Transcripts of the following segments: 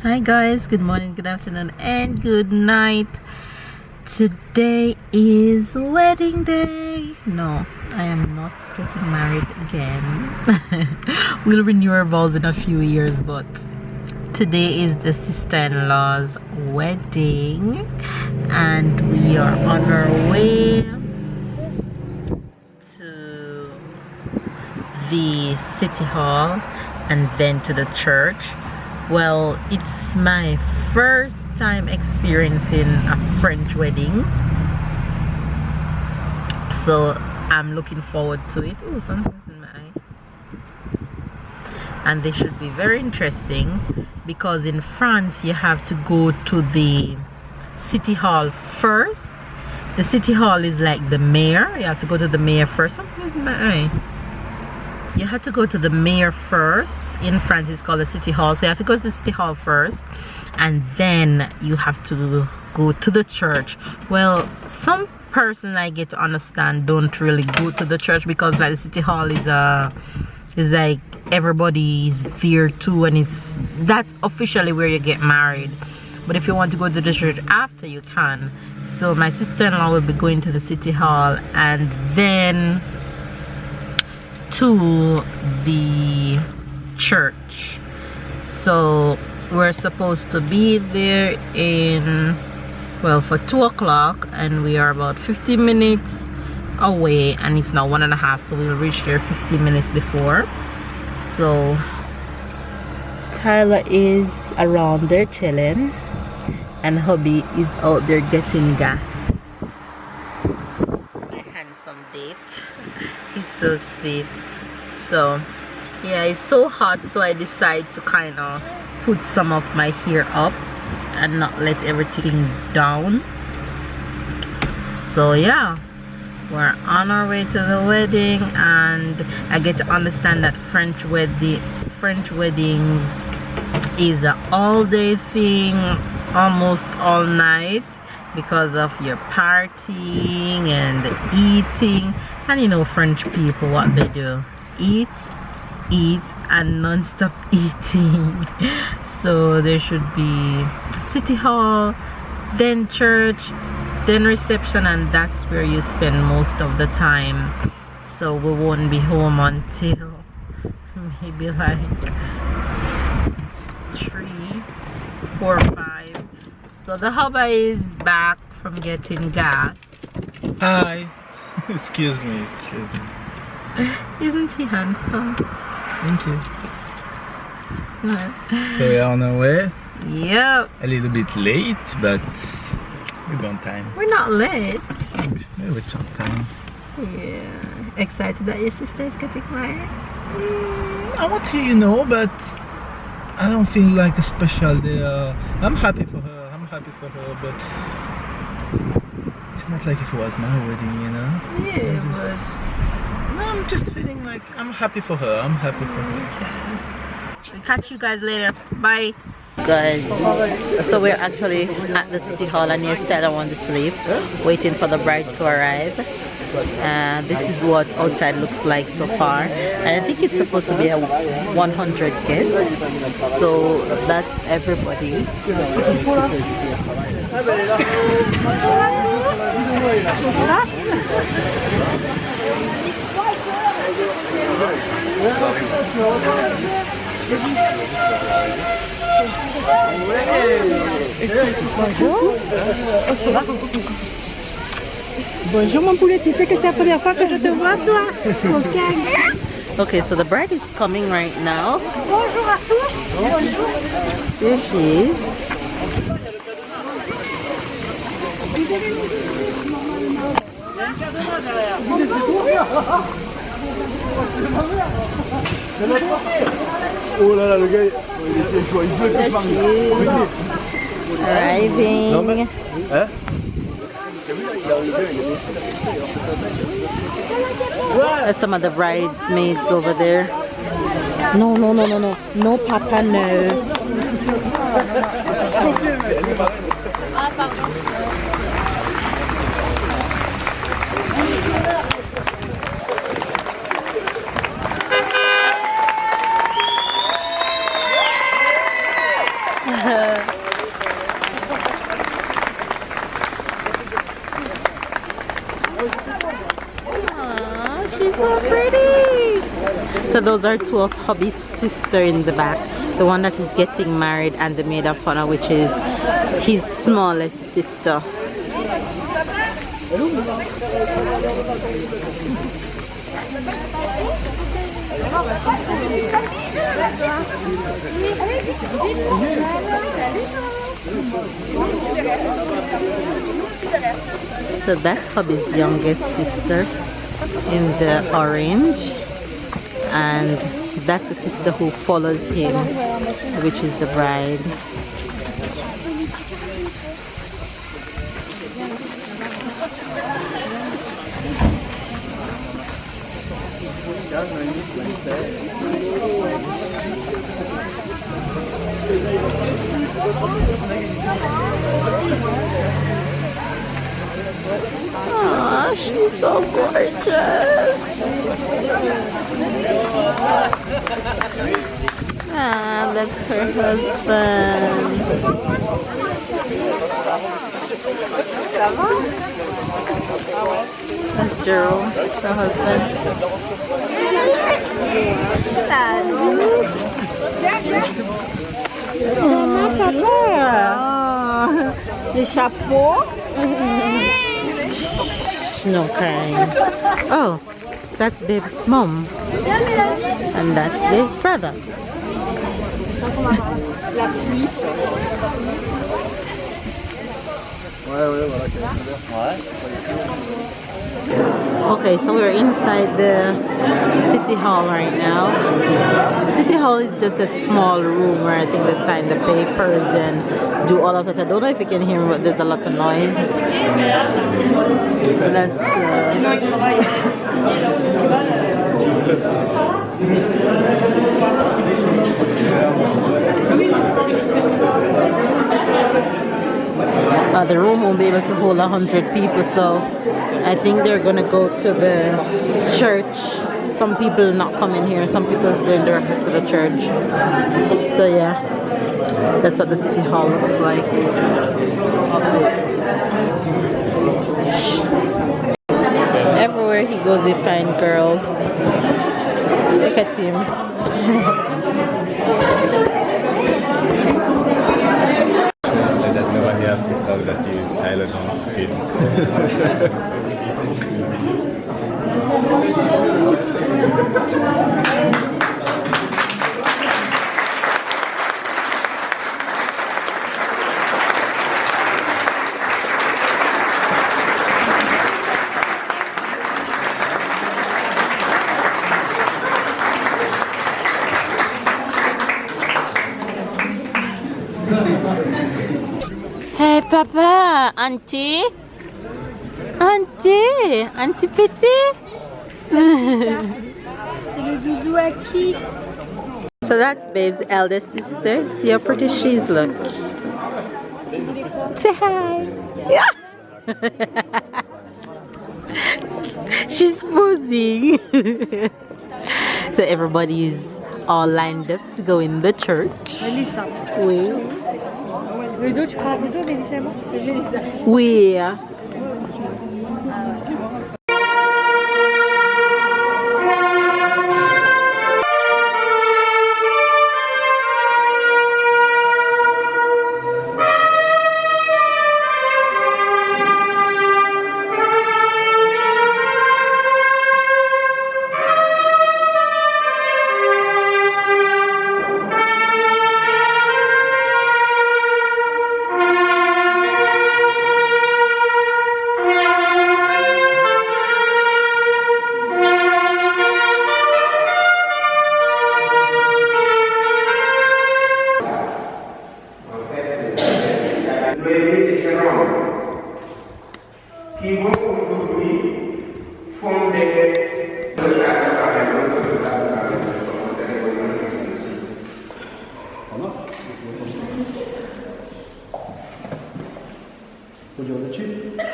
Hi guys, good morning, good afternoon, and good night. Today is wedding day. No, I am not getting married again. We'll renew our vows in a few years, but today is the sister-in-law's wedding and we are on our way to the city hall and then to the church. Well, it's my first time experiencing a French wedding, so I'm looking forward to it. Oh, something's in my eye. And they should be very interesting because in France you have to go to the city hall first. The city hall is like the mayor. You have to go to the mayor first. Something's in my eye. You have to go to the mayor first. In France it's called the city hall, so you have to go to the city hall first and then you have to go to the church. Well, some person I get to understand don't really go to the church because like the city hall is like everybody's there too, and that's officially where you get married. But if you want to go to the church after, you can. So my sister-in-law will be going to the city hall and then to the church. So we're supposed to be there for 2 o'clock and we are about 50 minutes away and it's now 1.5, so we'll reach there 15 minutes before. So Tyler is around there chilling and hubby is out there getting gas. My handsome date. He's so sweet. So yeah, it's so hot, so I decide to kind of put some of my hair up and not let everything down. So yeah, we're on our way to the wedding and I get to understand that French weddings is an all-day thing, almost all night, because of your partying and eating. And you know French people, what they do, eat and non-stop eating. So there should be city hall, then church, then reception, and that's where you spend most of the time. So we won't be home until maybe like 3, 4, 5. So the hubby is back from getting gas. Hi. Excuse me. Isn't he handsome? Thank you. So we're on our way. Yep. A little bit late, but we're on time. We're not late. Maybe it's on time. Yeah. Excited that your sister is getting married? I want to, but I don't feel like a special day. I'm happy for her. But it's not like if it was my wedding, Yeah, I'm just feeling like I'm happy for her. Okay. We'll catch you guys later. Bye. Guys, so we're actually at the city hall and yes, Stella wants to sleep, waiting for the bride to arrive. And this is what outside looks like so far. And I think it's supposed to be a 100 guests. So that's everybody. Bonjour mon poulet, tu sais que c'est la première fois que je te vois toi. Okay, so the bride is coming right now. Bonjour à tous. Bonjour. Here she is. Oh là là, le gars, il était joyeux. Arriving. Non mais, hein? There's some of the bridesmaids over there. No, papa, no. Aww, she's so pretty. So those are two of hubby's sister in the back. The one that is getting married and the maid of honor, which is his smallest sister. So that's hubby's youngest sister in the orange, and that's the sister who follows him, which is the bride. Aww, she's so gorgeous. Ah, that's her husband. That's Jerome, her husband. Les chapeaux. No crying. Oh, that's Babe's mom. And that's Babe's brother. Okay, so we're inside the city hall right now. City hall is just a small room where I think they sign the papers and do all of that. I don't know if you can hear me, but there's a lot of noise. That's the room won't be able to hold 100 people, so I think they're gonna go to the church. Some people not coming here, some people is going directly to the church. So yeah, that's what the city hall looks like. Everywhere he goes, he finds girls. Look at him. Hey papa, auntie, auntie petit. C'est le doudou à qui? So that's Babe's eldest sister. See how pretty she's look. Say hi. Yeah. She's posing. So everybody's all lined up to go in the church. Melissa. Oui. Ludo, tu prends la photo, Melissa et moi? Oui. qui vont aujourd'hui fonder le cadre de son cérémonie. Faut dire le titre.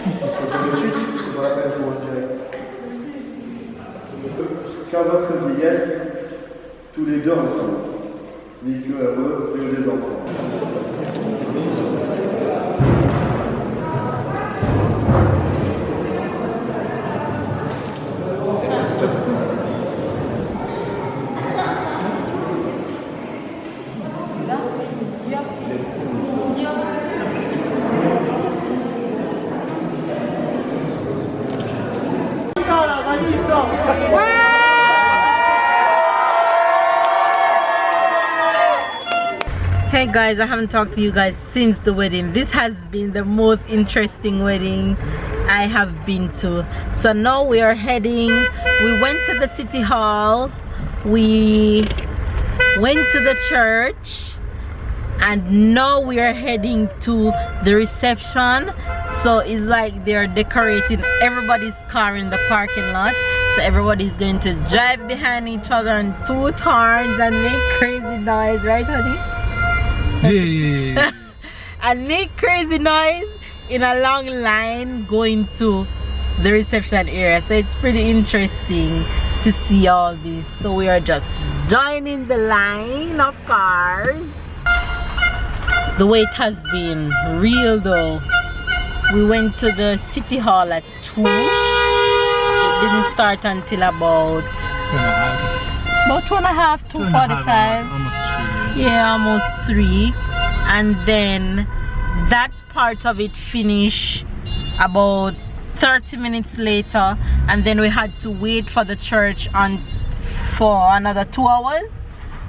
Faut dire le titre, on va la jouer en direct. Quand votre vieillesse, tous les deux ensemble. Vécu heureux, et des enfants. Hey guys, I haven't talked to you guys since the wedding. This has been the most interesting wedding I have been to. So now we are heading, we went to the city hall, we went to the church, and now we are heading to the reception. So it's like they're decorating everybody's car in the parking lot. So everybody's going to drive behind each other on two horns and make crazy noise, right honey? Yeah. And make crazy noise in a long line going to the reception area. So it's pretty interesting to see all this. So we are just joining the line of cars. The wait has been real though. We went to the city hall at 2. It didn't start until about 2:30, 2:45. Almost 3. Yeah, almost 3. And then that part of it finished about 30 minutes later, and then we had to wait for the church for another 2 hours.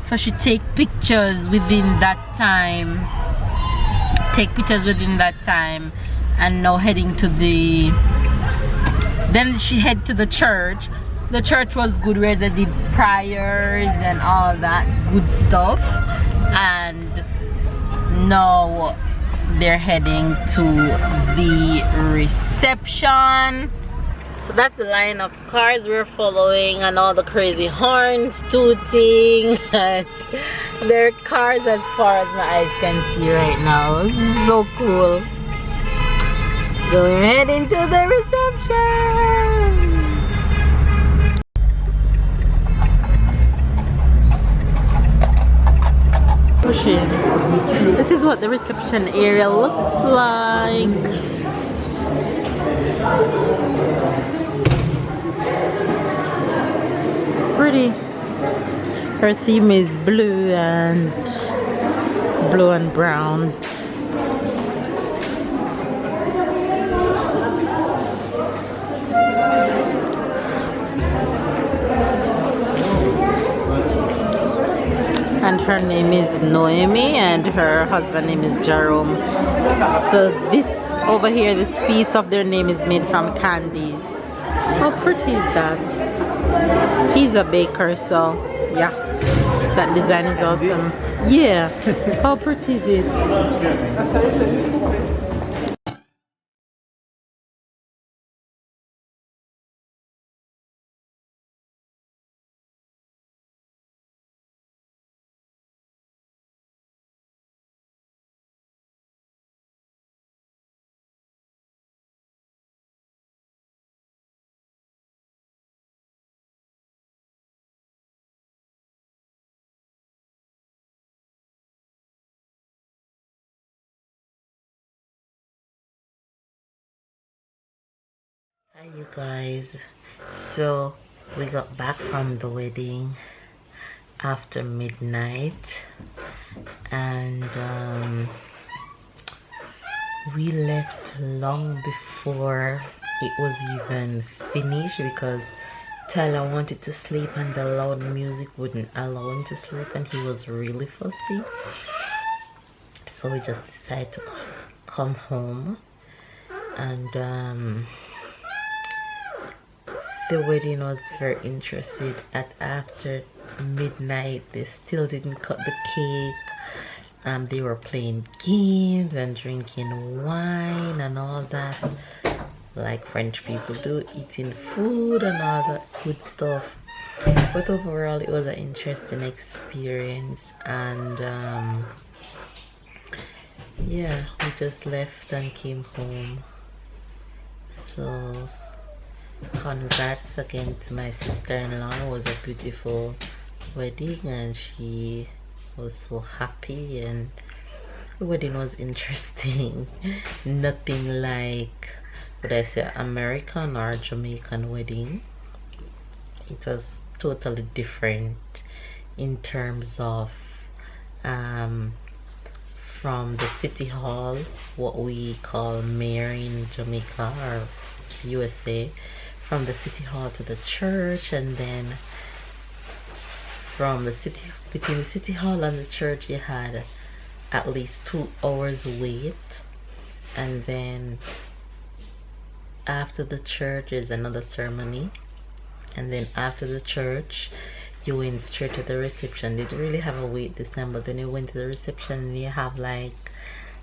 So she take pictures within that time. And now heading to the, then she head to the church. The church was good where they did prayers and all that good stuff, and now they're heading to the reception. So that's the line of cars we're following, and all the crazy horns tooting, and there are cars as far as my eyes can see right now. This is so cool. So we're heading to the reception. This is what the reception area looks like. Pretty. Her theme is blue and brown. And her name is Noemi and her husband name is Jerome. So this over here, this piece of their name is made from candies. How pretty is that? He's a baker, so yeah, that design is awesome. Yeah, how pretty is it? Hi you guys, so we got back from the wedding after midnight, and we left long before it was even finished because Tyler wanted to sleep and the loud music wouldn't allow him to sleep, and he was really fussy. So we just decided to come home, and the wedding was very interesting. After midnight they still didn't cut the cake. They were playing games and drinking wine and all that, like French people do, eating food and all that good stuff. But overall it was an interesting experience, and yeah, we just left and came home. So congrats again to my sister-in-law. It was a beautiful wedding, and she I was so happy, and the wedding was interesting. Nothing like, would I say, American or Jamaican wedding. It was totally different in terms of from the city hall, what we call mayor in Jamaica or USA, from the city hall to the church, and then from the city, between the city hall and the church you had at least 2 hours wait, and then after the church is another ceremony, and then after the church you went straight to the reception. They didn't really have a wait this time, but then you went to the reception and you have like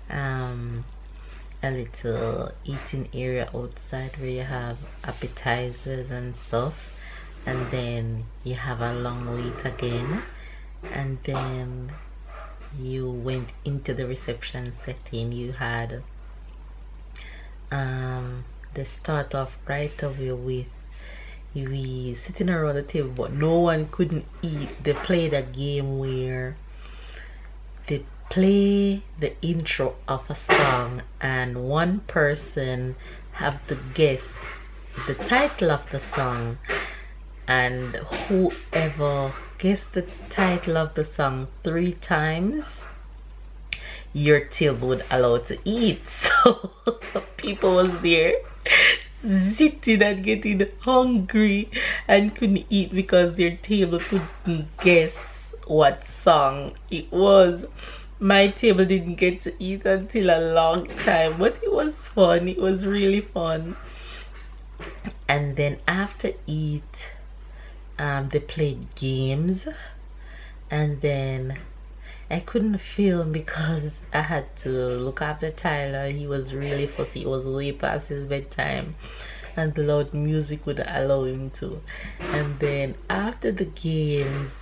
a little eating area outside where you have appetizers and stuff, and then you have a long wait again, and then you went into the reception setting. You had the start off right away with we sitting around the table, but no one couldn't eat. They played a game where they play the intro of a song and one person have to guess the title of the song, and whoever guessed the title of the song 3 times, your table would allow to eat. So people was there sitting and getting hungry and couldn't eat because their table couldn't guess what song it was. My table didn't get to eat until a long time, but it was fun. It was really fun. And then after eat, they played games, and then I couldn't film because I had to look after Tyler. He was really fussy. It was way past his bedtime, and the loud music wouldn't allow him to. And then after the games,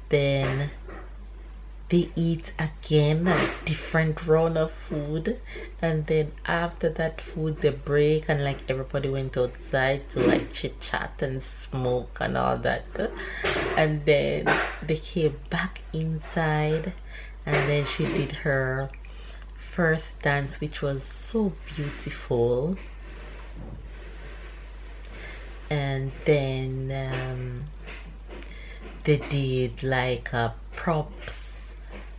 then they eat again a different round of food, and then after that food they break, and like everybody went outside to like chit chat and smoke and all that, and then they came back inside, and then she did her first dance, which was so beautiful. And then they did like a props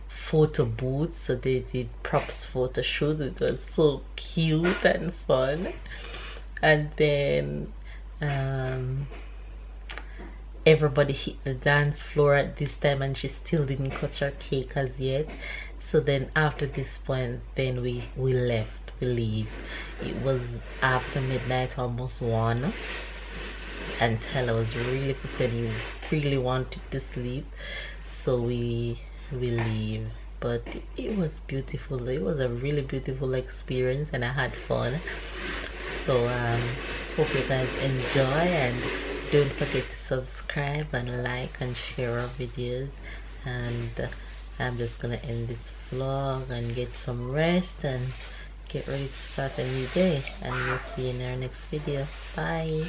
photo booth, so they did props photo shoot. It was so cute and fun. And then everybody hit the dance floor at this time, and she still didn't cut her cake as yet. So then after this point, then we left, we leave. It was after midnight, almost 1, and Tyler was really said he really wanted to sleep, so we leave. But it was beautiful. It was a really beautiful experience, and I had fun. So hope you guys enjoy, and don't forget to subscribe and like and share our videos. And I'm just gonna end this vlog and get some rest and get ready to start a new day, and we'll see you in our next video. Bye.